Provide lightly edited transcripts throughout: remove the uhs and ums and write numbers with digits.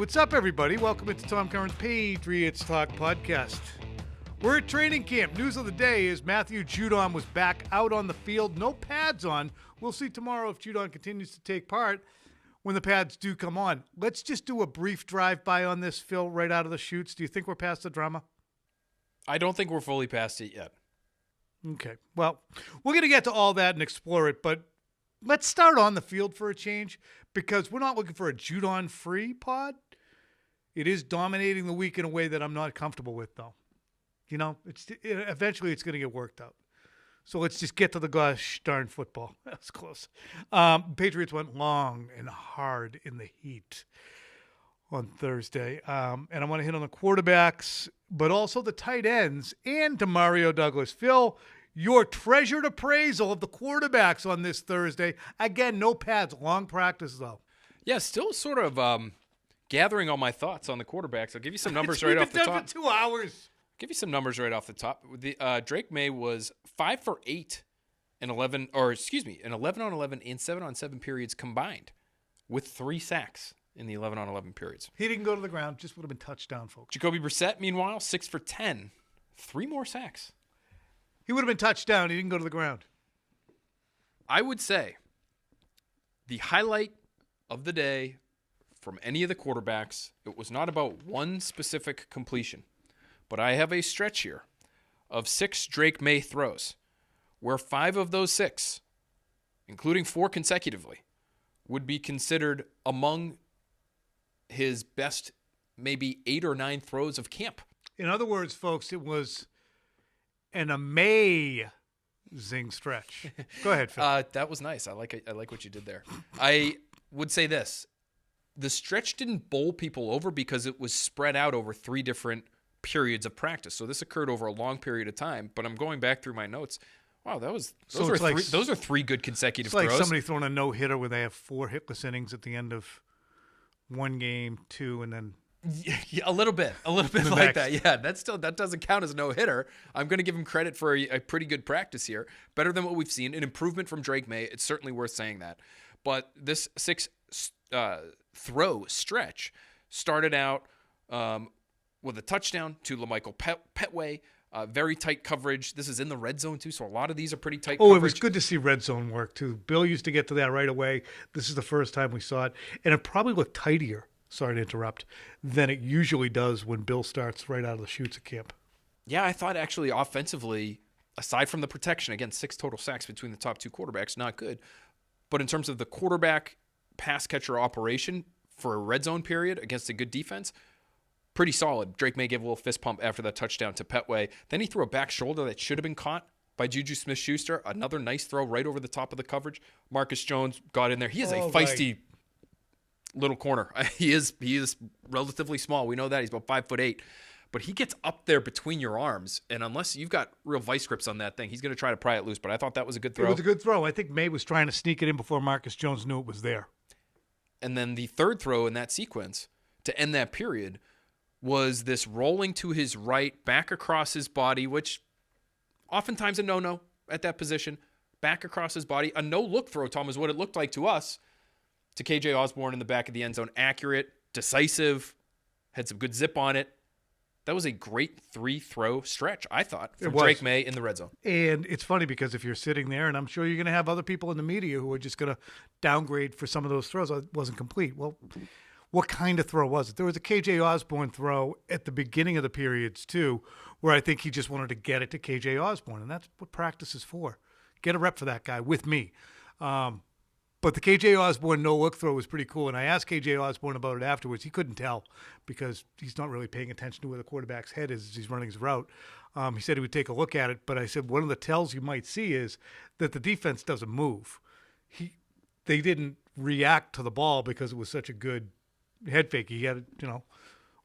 what's up, everybody? Welcome into Tom Curran's Patriots Talk Podcast. We're at training camp. News of the day is Matthew Judon was back out on the field. No pads on. We'll see tomorrow if Judon continues to take part when the pads do come on. Let's just do a brief drive-by on this, Phil, right out of the chutes. Do you think we're past the drama? I don't think we're fully past it yet. Okay. Well, we're going to get to all that and explore it, but let's start on the field for a change, because we're not looking for a Judon-free pod. It is dominating the week in a way that I'm not comfortable with, though. You know, eventually it's going to get worked out. So let's just get to the gosh darn football. That's close. Patriots went long and hard in the heat on Thursday. And I want to hit on the quarterbacks, but also the tight ends and Demario Douglas. Phil, your treasured appraisal of the quarterbacks on this Thursday. Again, no pads, long practice, though. Yeah, still sort of gathering all my thoughts on the quarterbacks. I'll give you some numbers right off the top. We've been done for 2 hours. Give you some numbers right off the top. Drake May was 5 for 8 in 11 on 11 and 7 on 7 periods combined, with 3 sacks in the 11 on 11 periods. He didn't go to the ground, just would have been touchdown, folks. Jacoby Brissett, meanwhile, 6 for 10, 3 more sacks. He would have been touchdown. He didn't go to the ground. I would say the highlight of the day from any of the quarterbacks, it was not about one specific completion, but I have a stretch here of 6 Drake May throws, where 5 of those 6, including 4 consecutively, would be considered among his best maybe 8 or 9 throws of camp. In other words, folks, it was an amazing stretch. Go ahead, Phil. That was nice. I like what you did there. I would say this. The stretch didn't bowl people over because it was spread out over 3 different periods of practice. So this occurred over a long period of time, but I'm going back through my notes. Wow, those are 3 good consecutive throws. It's like somebody throwing a no-hitter where they have 4 hitless innings at the end of one game, 2, and then a little bit like next. that. Yeah, that doesn't count as a no-hitter. I'm going to give him credit for a pretty good practice here. Better than what we've seen. An improvement from Drake May. It's certainly worth saying that. But this 6 throw stretch started out with a touchdown to LaMichael Petway. Very tight coverage. This is in the red zone, too, so a lot of these are pretty tight coverage. It was good to see red zone work, too. Bill used to get to that right away. This is the first time we saw it, and it probably looked tidier, sorry to interrupt, than it usually does when Bill starts right out of the chutes at camp. Yeah, I thought actually offensively, aside from the protection, again, 6 total sacks between the top 2 quarterbacks, not good. But in terms of the quarterback pass catcher operation for a red zone period against a good defense, pretty solid. Drake May gave a little fist pump after that touchdown to Petway. Then he threw a back shoulder that should have been caught by Juju Smith-Schuster. Another nice throw right over the top of the coverage. Marcus Jones got in there. He is a feisty little corner. He is relatively small. We know that. He's about 5'8". But he gets up there between your arms, and unless you've got real vice grips on that thing, he's going to try to pry it loose. But I thought that was a good throw. It was a good throw. I think May was trying to sneak it in before Marcus Jones knew it was there. And then the third throw in that sequence to end that period was this rolling to his right, back across his body, which oftentimes a no-no at that position, back across his body. A no-look throw, Tom, is what it looked like to us, to KJ Osborne in the back of the end zone. Accurate, decisive, had some good zip on it. That was a great 3-throw stretch, I thought, from Drake May in the red zone. And it's funny because if you're sitting there, and I'm sure you're going to have other people in the media who are just going to downgrade for some of those throws. It wasn't complete. Well, what kind of throw was it? There was a KJ Osborne throw at the beginning of the periods, too, where I think he just wanted to get it to KJ Osborne, and that's what practice is for. Get a rep for that guy with me. But the KJ Osborne no-look throw was pretty cool, and I asked KJ Osborne about it afterwards. He couldn't tell because he's not really paying attention to where the quarterback's head is as he's running his route. He said he would take a look at it, but I said one of the tells you might see is that the defense doesn't move. They didn't react to the ball because it was such a good head fake. He had,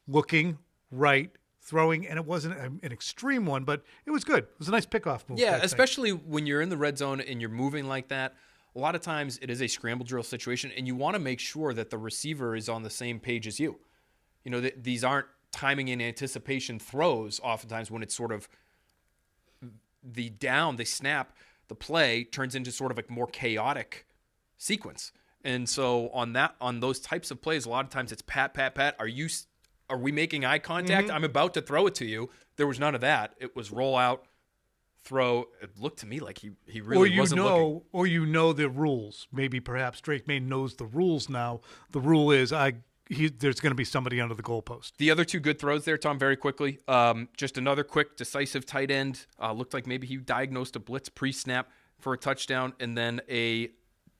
looking right, throwing, and it wasn't an extreme one, but it was good. It was a nice pickoff move. Yeah, especially when you're in the red zone and you're moving like that. A lot of times it is a scramble drill situation, and you want to make sure that the receiver is on the same page as you. These aren't timing and anticipation throws oftentimes when it's sort of the snap, the play turns into sort of a more chaotic sequence. And so on those types of plays, a lot of times it's pat, pat, pat. Are we making eye contact? Mm-hmm. I'm about to throw it to you. There was none of that. It was roll out, throw. It looked to me like he really wasn't looking. Or the rules. Maybe perhaps Drake May knows the rules now. The rule is there's going to be somebody under the goalpost. The other two good throws there, Tom, very quickly. Just another quick, decisive tight end. Looked like maybe he diagnosed a blitz pre-snap for a touchdown, and then a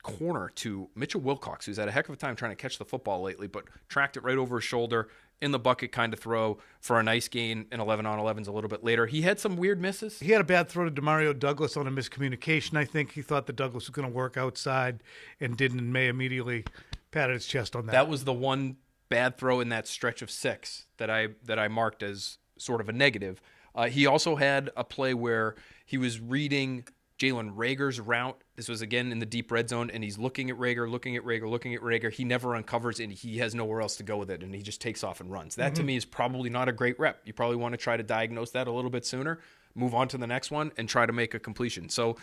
corner to Mitchell Wilcox, who's had a heck of a time trying to catch the football lately, but tracked it right over his shoulder in the bucket kind of throw for a nice gain in 11-on-11s a little bit later. He had some weird misses. He had a bad throw to Demario Douglas on a miscommunication, I think. He thought that Douglas was going to work outside and didn't, and May immediately patted his chest on that. That was the one bad throw in that stretch of 6 that I marked as sort of a negative. He also had a play where he was reading Jalen Reagor's route. This was, again, in the deep red zone, and he's looking at Reagor. He never uncovers, and he has nowhere else to go with it, and he just takes off and runs. That, to me, is probably not a great rep. You probably want to try to diagnose that a little bit sooner, move on to the next one, and try to make a completion. So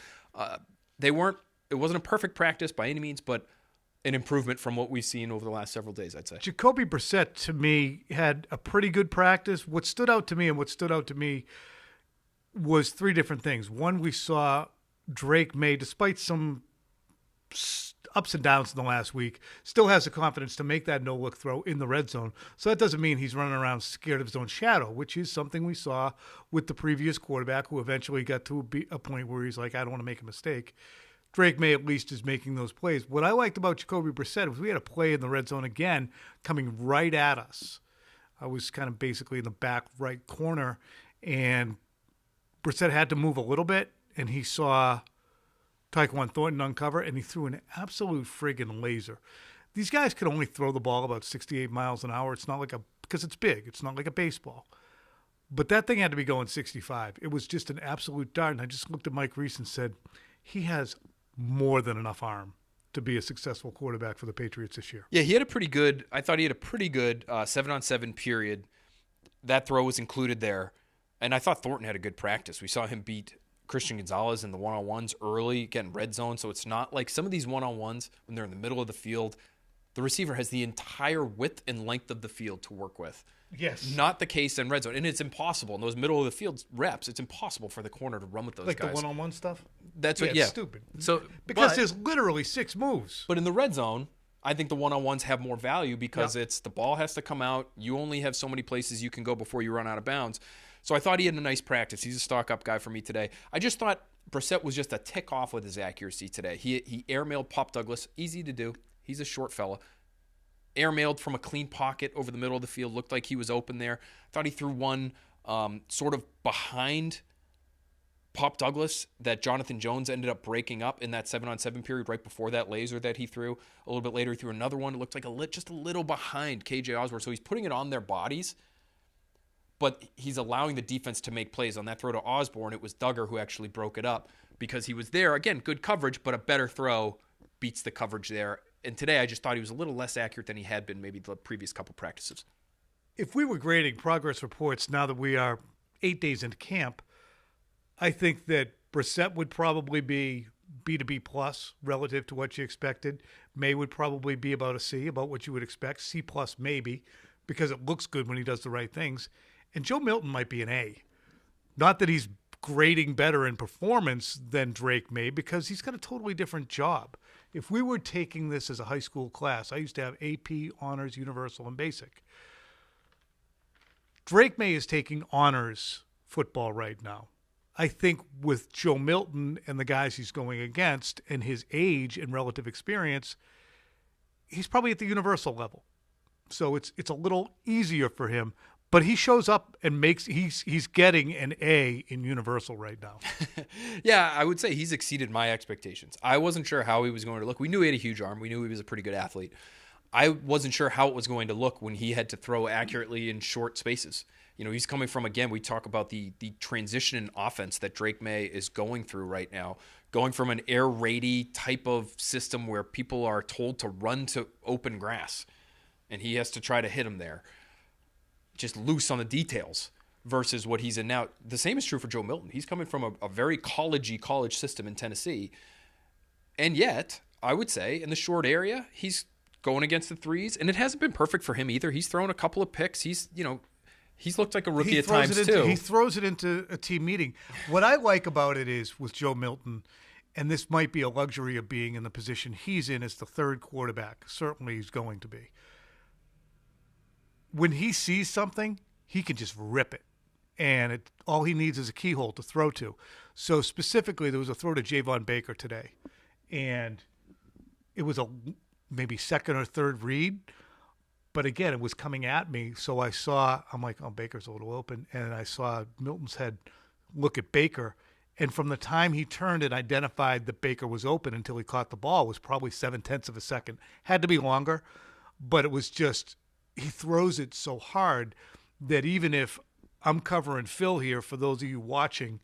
it wasn't a perfect practice by any means, but an improvement from what we've seen over the last several days, I'd say. Jacoby Brissett, to me, had a pretty good practice. What stood out to me was 3 different things. One, we saw Drake May, despite some ups and downs in the last week, still has the confidence to make that no-look throw in the red zone. So that doesn't mean he's running around scared of his own shadow, which is something we saw with the previous quarterback who eventually got to a point where he's like, I don't want to make a mistake. Drake May at least is making those plays. What I liked about Jacoby Brissett was we had a play in the red zone again coming right at us. I was kind of basically in the back right corner, and Brissett had to move a little bit, and he saw Tyquan Thornton uncover, and he threw an absolute friggin' laser. These guys can only throw the ball about 68 miles an hour. It's not like because it's big. It's not like a baseball. But that thing had to be going 65. It was just an absolute dart, and I just looked at Mike Reese and said, he has more than enough arm to be a successful quarterback for the Patriots this year. Yeah, I thought he had a pretty good 7-on-7 period. That throw was included there. And I thought Thornton had a good practice. We saw him beat Christian Gonzalez in the one-on-ones early, getting red zone. So it's not like some of these one-on-ones, when they're in the middle of the field, the receiver has the entire width and length of the field to work with. Yes. Not the case in red zone. And it's impossible. In those middle of the field reps, it's impossible for the corner to run with those guys. Like the one-on-one stuff? That's It's stupid. Because there's literally 6 moves. But in the red zone, I think the one-on-ones have more value because it's the ball has to come out. You only have so many places you can go before you run out of bounds. So I thought he had a nice practice. He's a stock-up guy for me today. I just thought Brissett was just a tick off with his accuracy today. He airmailed Pop Douglas. Easy to do. He's a short fella. Airmailed from a clean pocket over the middle of the field. Looked like he was open there. Thought he threw one sort of behind Pop Douglas that Jonathan Jones ended up breaking up in that 7-on-7 period right before that laser that he threw. A little bit later, he threw another one. It looked like just a little behind KJ Osborne. So he's putting it on their bodies, but he's allowing the defense to make plays. On that throw to Osborne, it was Duggar who actually broke it up because he was there. Again, good coverage, but a better throw beats the coverage there. And today I just thought he was a little less accurate than he had been maybe the previous couple practices. If we were grading progress reports now that we are 8 days into camp, I think that Brissett would probably be B to B plus relative to what you expected. May would probably be about a C, about what you would expect. C plus maybe, because it looks good when he does the right things. And Joe Milton might be an A. Not that he's grading better in performance than Drake May, because he's got a totally different job. If we were taking this as a high school class, I used to have AP, Honors, Universal, and Basic. Drake May is taking honors football right now. I think with Joe Milton and the guys he's going against and his age and relative experience, he's probably at the universal level. So it's a little easier for him. But he shows up and he's getting an A in universal right now. Yeah, I would say he's exceeded my expectations. I wasn't sure how he was going to look. We knew he had a huge arm. We knew he was a pretty good athlete. I wasn't sure how it was going to look when he had to throw accurately in short spaces. You know, he's coming from, again, we talk about the transition in offense that Drake May is going through right now, going from an air raidy type of system where people are told to run to open grass, and he has to try to hit them there, just loose on the details, versus what he's in now. The same is true for Joe Milton. He's coming from a very college system in Tennessee, and yet I would say in the short area, he's going against the threes, and it hasn't been perfect for him either. He's thrown a couple of picks. He's looked like a rookie at times too. He throws it into a team meeting. What I like about it is with Joe Milton, and this might be a luxury of being in the position he's in as the third quarterback. Certainly he's going to be. When he sees something, he can just rip it. And all he needs is a keyhole to throw to. So specifically, there was a throw to Javon Baker today. And it was a maybe second or third read. But again, it was coming at me. So I'm like, oh, Baker's a little open. And I saw Milton's head look at Baker. And from the time he turned and identified that Baker was open until he caught the ball was probably 0.7 of a second. Had to be longer. But it was just, he throws it so hard that even if I'm covering Phil here for those of you watching,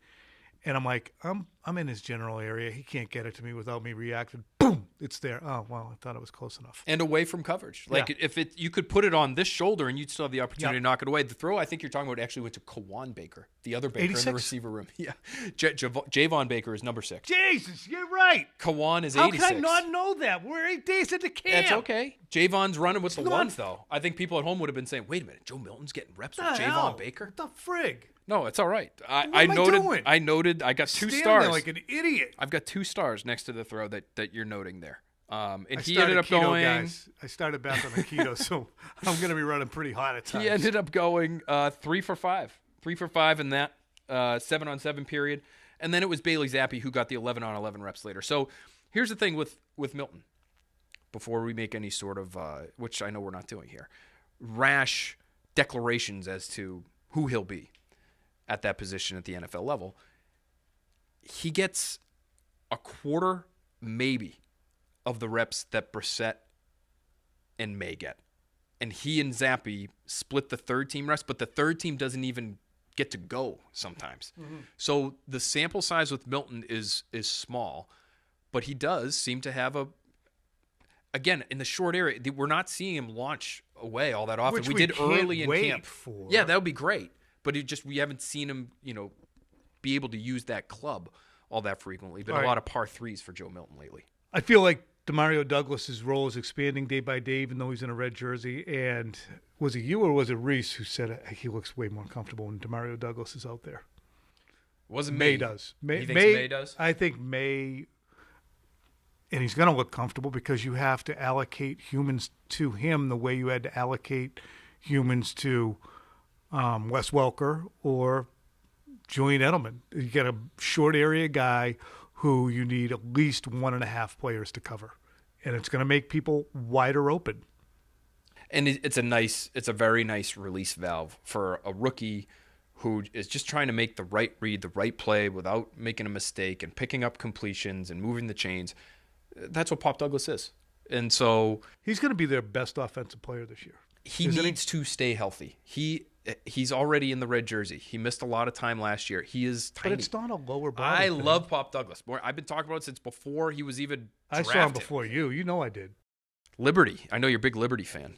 and I'm like, I'm in his general area. He can't get it to me without me reacting. Boom, it's there. Oh, well, I thought it was close enough. And away from coverage. Like if you could put it on this shoulder and you'd still have the opportunity to knock it away. The throw I think you're talking about actually went to Kawan Baker, the other Baker 86? In the receiver room. Yeah, Javon Baker is number 6. Jesus, you're right. Kawan is How 86. How can I not know that? We're 8 days into camp. That's okay. Javon's running with the ones, though. I think people at home would have been saying, wait a minute, Joe Milton's getting reps with Javon Baker? What the frig? No, it's all right. I noted. I got 2 stars. There like an idiot. I've got 2 stars next to the throw that you're noting there. And he ended up going. Guys. I started back on the keto, so I'm going to be running pretty hot at times. He ended up going 3 for 5. 3 for 5 in that 7-on-7 period, and then it was Bailey Zappi who got the 11-on-11 reps later. So here's the thing with Milton. Before we make any sort of, which I know we're not doing here, rash declarations as to who he'll be at that position at the NFL level, he gets a quarter, maybe, of the reps that Brissett and May get. And he and Zappi split the third team reps, but the third team doesn't even get to go sometimes. Mm-hmm. So the sample size with Milton is small, but he does seem to have again, in the short area, we're not seeing him launch away all that often. Which we did early in camp. For. Yeah, that would be great. But we haven't seen him, be able to use that club all that frequently. Been a lot of par 3s for Joe Milton lately. I feel like Demario Douglas's role is expanding day by day, even though he's in a red jersey. And was it you or was it Reese who said he looks way more comfortable when Demario Douglas is out there? It wasn't May me. Does. He thinks May does? I think May, and he's going to look comfortable because you have to allocate humans to him the way you had to allocate humans to Wes Welker or Julian Edelman. You get a short area guy who you need at least 1.5 players to cover, and it's going to make people wider open. And it's a very nice release valve for a rookie who is just trying to make the right read, the right play without making a mistake and picking up completions and moving the chains. That's what Pop Douglas is. And so he's going to be their best offensive player this year. He needs to stay healthy. He's already in the red jersey. He missed a lot of time last year. He is tiny. But it's not a lower body. I love Pop Douglas. I've been talking about it since before he was even drafted. I saw him before you. You know I did. Liberty. I know you're a big Liberty fan.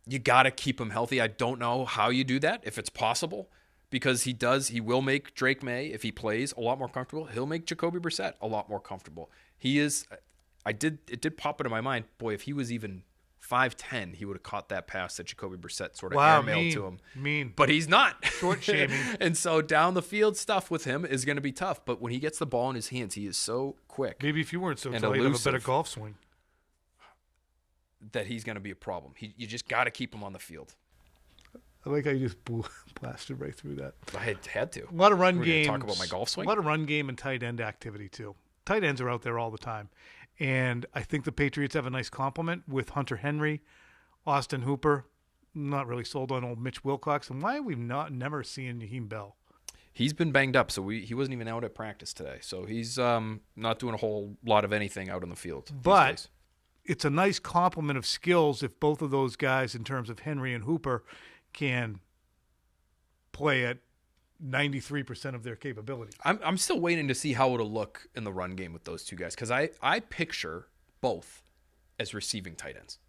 You got to keep him healthy. I don't know how you do that, if it's possible, because he will make Drake May, if he plays, a lot more comfortable. He'll make Jacoby Brissett a lot more comfortable. It did pop into my mind, boy, if he was even 5'10", he would have caught that pass that Jacoby Brissett sort of airmailed to him. Mean. But he's not. Short shaming. And so down the field stuff with him is going to be tough. But when he gets the ball in his hands, he is so quick. Maybe if you weren't so tall, you'd have a better golf swing. That he's going to be a problem. You just got to keep him on the field. I like how you just blasted right through that. I had to. A lot of run games. Talk about my golf swing. A lot of run game and tight end activity too. Tight ends are out there all the time, and I think the Patriots have a nice complement with Hunter Henry, Austin Hooper. Not really sold on old Mitch Wilcox, and why have we never seen Naheem Bell? He's been banged up, so he wasn't even out at practice today. So he's not doing a whole lot of anything out on the field. But it's a nice complement of skills if both of those guys, in terms of Henry and Hooper, can play at 93% of their capability. I'm still waiting to see how it'll look in the run game with those two guys, because I picture both as receiving tight ends.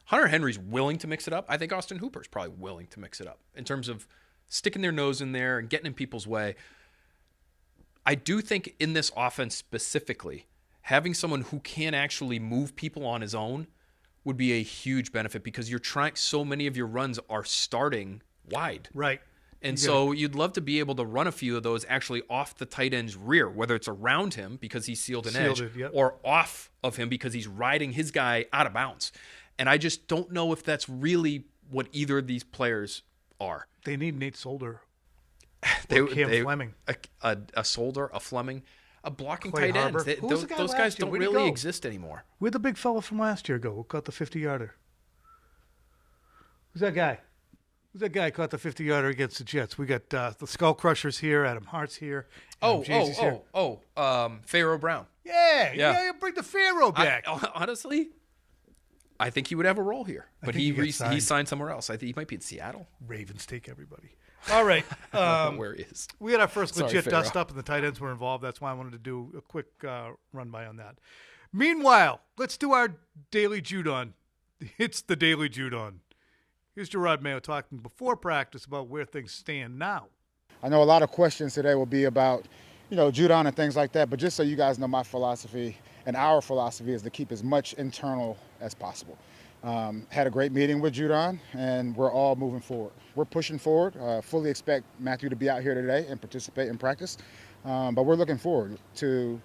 Hunter Henry's willing to mix it up. I think Austin Hooper's probably willing to mix it up in terms of sticking their nose in there and getting in people's way. I do think in this offense specifically, having someone who can actually move people on his own would be a huge benefit, because you're trying, so many of your runs are starting wide. Right. And so you'd love to be able to run a few of those actually off the tight end's rear, whether it's around him because he's sealed an edge, or off of him because he's riding his guy out of bounds. And I just don't know if that's really what either of these players are. They need Nate Solder. Cam Fleming. A Solder, a Fleming, a blocking Clay tight end. Harbor. Those guys don't really exist anymore. Where'd the big fella from last year go? Who caught the 50-yarder? Who's that guy? Who's that guy who caught the 50-yarder against the Jets? We got the Skull Crushers here. Adam Hart's here. Here. Pharaoh Brown. Yeah. Bring the Pharaoh back. Honestly, I think he would have a role here. But he signed somewhere else. I think he might be in Seattle. Ravens take everybody. All right. Where he is. We had our first legit dust up, and the tight ends were involved. That's why I wanted to do a quick run by on that. Meanwhile, let's do our Daily Judon. It's the Daily Judon. Here's Jerod Mayo talking before practice about where things stand now. I know a lot of questions today will be about, Judon and things like that, but just so you guys know, my philosophy and our philosophy is to keep as much internal as possible. Had a great meeting with Judon, and we're all moving forward. We're pushing forward. Fully expect Matthew to be out here today and participate in practice, but we're looking forward to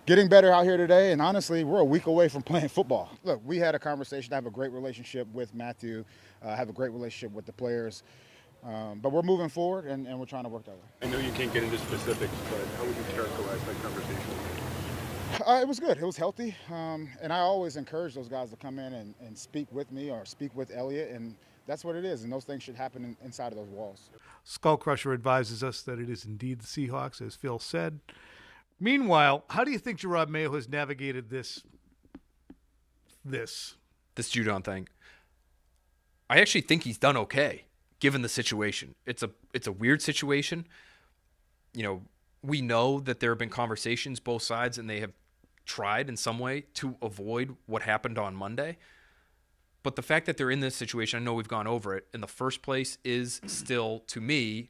getting better out here today, and honestly, we're a week away from playing football. Look, we had a conversation. I have a great relationship with Matthew. I have a great relationship with the players. But we're moving forward, and we're trying to work that way. I know you can't get into specifics, but how would you characterize that conversation? It was good. It was healthy. And I always encourage those guys to come in and speak with me or speak with Elliott, and that's what it is. And those things should happen inside of those walls. Skull Crusher advises us that it is indeed the Seahawks, as Phil said. Meanwhile, how do you think Jerod Mayo has navigated this Judon thing? I actually think he's done okay, given the situation. It's a weird situation. We know that there have been conversations both sides, and they have tried in some way to avoid what happened on Monday. But the fact that they're in this situation, I know we've gone over it, in the first place is still, to me,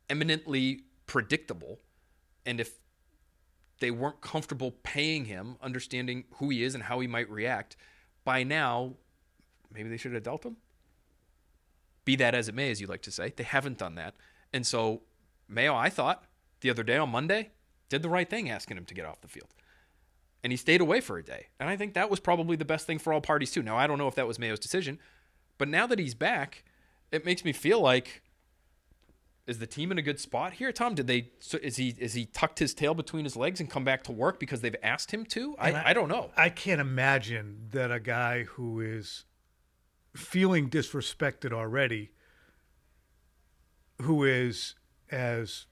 eminently predictable. And if they weren't comfortable paying him, understanding who he is and how he might react, by now, maybe they should have dealt him. Be that as it may, as you like to say. They haven't done that. And so Mayo, I thought, the other day on Monday, did the right thing asking him to get off the field. And he stayed away for a day. And I think that was probably the best thing for all parties too. Now, I don't know if that was Mayo's decision, but now that he's back, it makes me feel like, is the team in a good spot here, Tom? Is he tucked his tail between his legs and come back to work because they've asked him to? I don't know. I can't imagine that a guy who is feeling disrespected already, who is as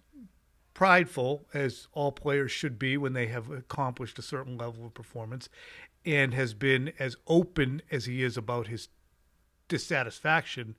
prideful as all players should be when they have accomplished a certain level of performance, and has been as open as he is about his dissatisfaction,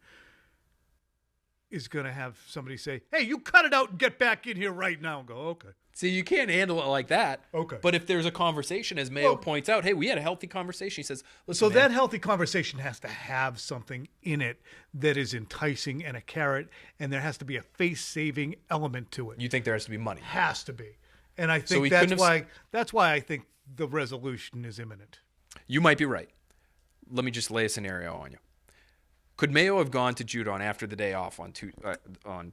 is going to have somebody say, hey, you cut it out and get back in here right now, and go, okay. See, you can't handle it like that. Okay. But if there's a conversation, as Mayo points out, hey, we had a healthy conversation. He says, listen, so that healthy conversation has to have something in it that is enticing and a carrot, and there has to be a face-saving element to it. You think there has to be money? Has to be. And I think that's why I think the resolution is imminent. You might be right. Let me just lay a scenario on you. Could Mayo have gone to Judon after the day off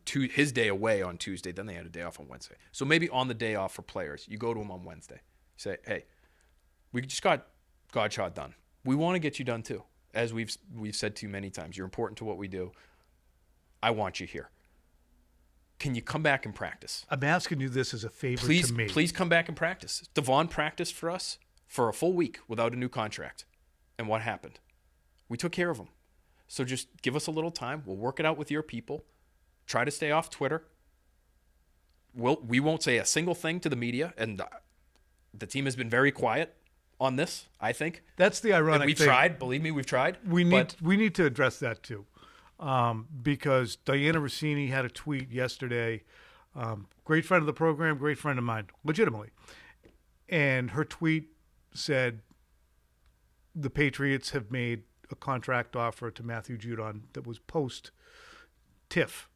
his day away on Tuesday? Then they had a day off on Wednesday. So maybe on the day off for players, you go to him on Wednesday. You say, hey, we just got Godshot done. We want to get you done too. As we've said to you many times, you're important to what we do. I want you here. Can you come back and practice? I'm asking you this as a favor to me. Please come back and practice. Devon practiced for us for a full week without a new contract. And what happened? We took care of him. So just give us a little time. We'll work it out with your people. Try to stay off Twitter. We won't say a single thing to the media, and the team has been very quiet on this, I think. That's the ironic thing. We've tried. Believe me, we've tried. We need to address that too, because Diana Rossini had a tweet yesterday. Great friend of the program, great friend of mine, legitimately. And her tweet said the Patriots have made a contract offer to Matthew Judon that was post-TIF.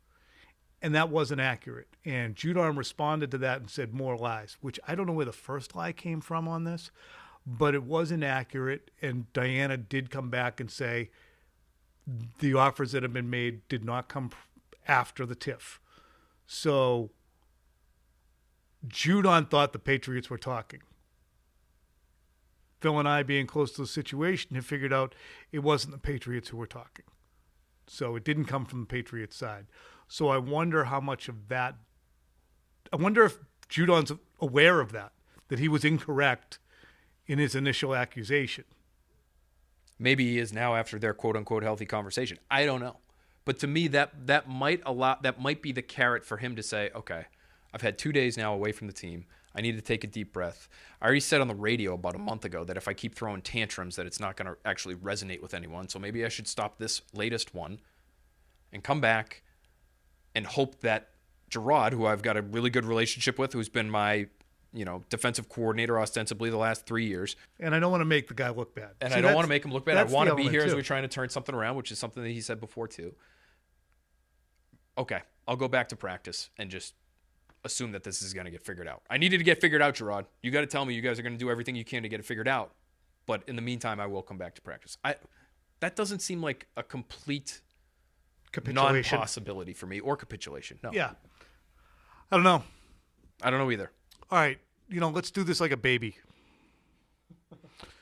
and that wasn't accurate. And Judon responded to that and said more lies, which I don't know where the first lie came from on this, but it wasn't accurate. And Diana did come back and say the offers that have been made did not come after the TIF. So Judon thought the Patriots were talking. Phil and I, being close to the situation, have figured out it wasn't the Patriots who were talking. So it didn't come from the Patriots side. So I wonder how much of that, I wonder if Judon's aware of that he was incorrect in his initial accusation. Maybe he is now after their quote-unquote healthy conversation. I don't know. But to me, that might be the carrot for him to say, okay, I've had 2 days now away from the team. I need to take a deep breath. I already said on the radio about a month ago that if I keep throwing tantrums that it's not going to actually resonate with anyone. So maybe I should stop this latest one and come back and hope that Jerod, who I've got a really good relationship with, who's been my defensive coordinator ostensibly the last 3 years. And I don't want to make the guy look bad. And I don't want to make him look bad. I want to be here as too. we're trying to turn something around, which is something that he said before too. Okay, I'll go back to practice and just assume that this is going to get figured out. I needed to get figured out, Jerod. You got to tell me you guys are going to do everything you can to get it figured out. But in the meantime, I will come back to practice. That doesn't seem like a complete non-possibility for me, or capitulation. No. Yeah. I don't know. I don't know either. All right. Let's do this like a baby.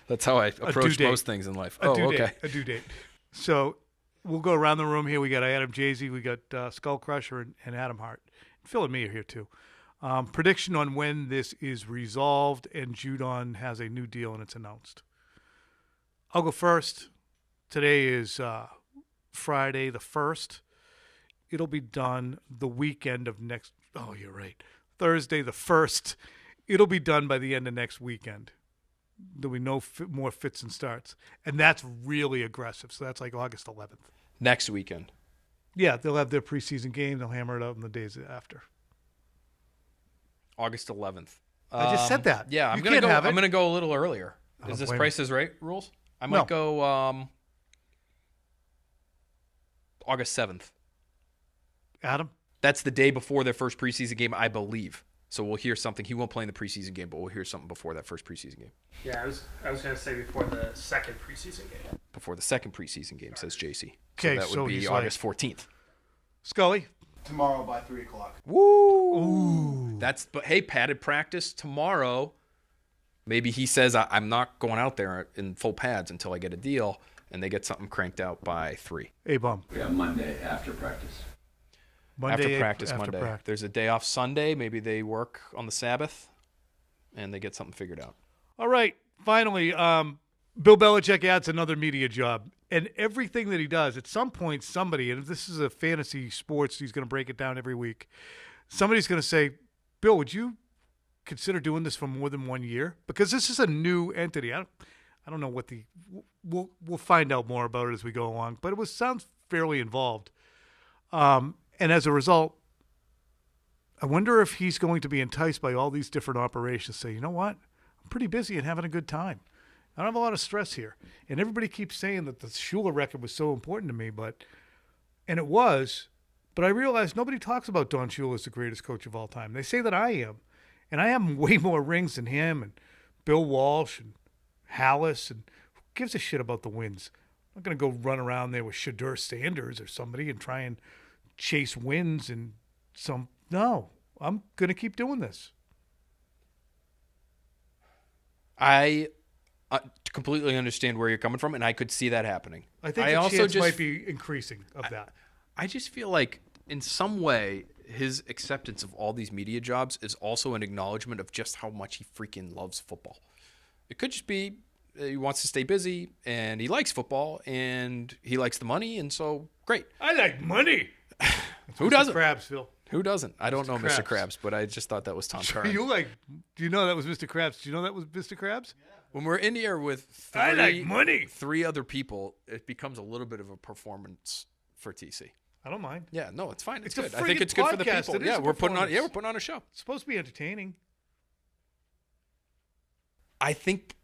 That's how I approach most things in life. Okay. A due date. So we'll go around the room here. We got Adam Jay-Z, we got Skull Crusher, and Adam Hart. Phil and me are here too. Prediction on when this is resolved and Judon has a new deal and it's announced. I'll go first. Today is Friday the 1st. It'll be done the weekend of next. Oh, you're right. Thursday the 1st. It'll be done by the end of next weekend. There'll be no more fits and starts. And that's really aggressive. So that's like August 11th. Next weekend. Yeah, they'll have their preseason game. They'll hammer it out in the days after. August 11th. I just said that. Yeah, I'm going to go a little earlier. Is this Price is Right rules? I might go August 7th. Adam? That's the day before their first preseason game, I believe. So we'll hear something. He won't play in the preseason game, but we'll hear something before that first preseason game. Yeah, I was going to say before the second preseason game. Before the second preseason game, says JC. Okay, so that would be August 14th. Scully? Tomorrow by 3 o'clock. Woo! Ooh. But hey, padded practice tomorrow. Maybe he says, I'm not going out there in full pads until I get a deal, and they get something cranked out by 3. A-bomb. Yeah, Monday after practice. After practice. There's a day off Sunday. Maybe they work on the Sabbath, and they get something figured out. All right. Finally, Bill Belichick adds another media job. And everything that he does, at some point, somebody, and if this is a fantasy sports, he's going to break it down every week. Somebody's going to say, Bill, would you consider doing this for more than 1 year? Because this is a new entity. I don't know what we'll find out more about it as we go along. But it sounds fairly involved. And as a result, I wonder if he's going to be enticed by all these different operations. Say, you know what? I'm pretty busy and having a good time. I don't have a lot of stress here. And everybody keeps saying that the Shula record was so important to me, and it was, but I realized nobody talks about Don Shula as the greatest coach of all time. They say that I am. And I have way more rings than him and Bill Walsh and Hallis. And who gives a shit about the wins? I'm not going to go run around there with Shadur Sanders or somebody and try and chase wins and no, I'm going to keep doing this. I completely understand where you're coming from, and I could see that happening. I think the chance might be increasing of that. I just feel like in some way his acceptance of all these media jobs is also an acknowledgement of just how much he freaking loves football. It could just be he wants to stay busy, and he likes football, and he likes the money, and so great. I like money. Who doesn't? Krabs, Phil. Who doesn't? I don't know Krabs. Mr. Krabs, but I just thought that was Tom Curran. Do you know that was Mr. Krabs? Do you know that was Mr. Krabs? Yeah. When we're in here with I like money. 3 other people, it becomes a little bit of a performance for TC. I don't mind. Yeah, no, it's fine. It's a good. I think it's good for the podcast. people. Yeah, we're putting on a show. It's supposed to be entertaining. I think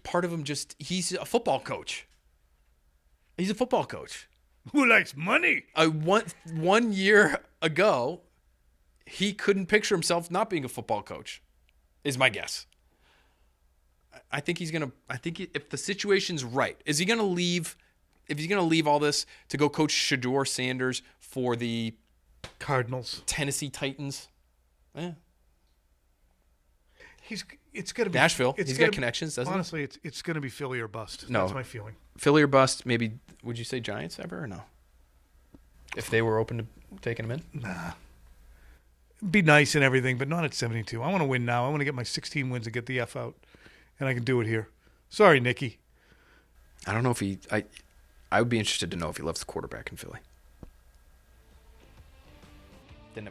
part of him he's a football coach. He's a football coach. Who likes money? One year ago, he couldn't picture himself not being a football coach, is my guess. I think he's going to – I think if the situation's right, is he going to leave – if he's going to leave all this to go coach Shedeur Sanders for the Cardinals. Tennessee Titans? It's going to be Nashville. He's got connections, doesn't honestly, it's going to be Philly or bust. No. That's my feeling. Philly or bust, maybe – would you say Giants ever or no? If they were open to taking him in? Nah. Be nice and everything, but not at 72. I want to win now. I want to get my 16 wins and get the F out, and I can do it here. Sorry, Nicky. I don't know if he – I would be interested to know if he loves the quarterback in Philly.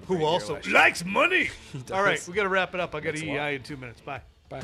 Who also likes money. All right, we got to wrap it up. I got EEI in 2 minutes. Bye. Bye.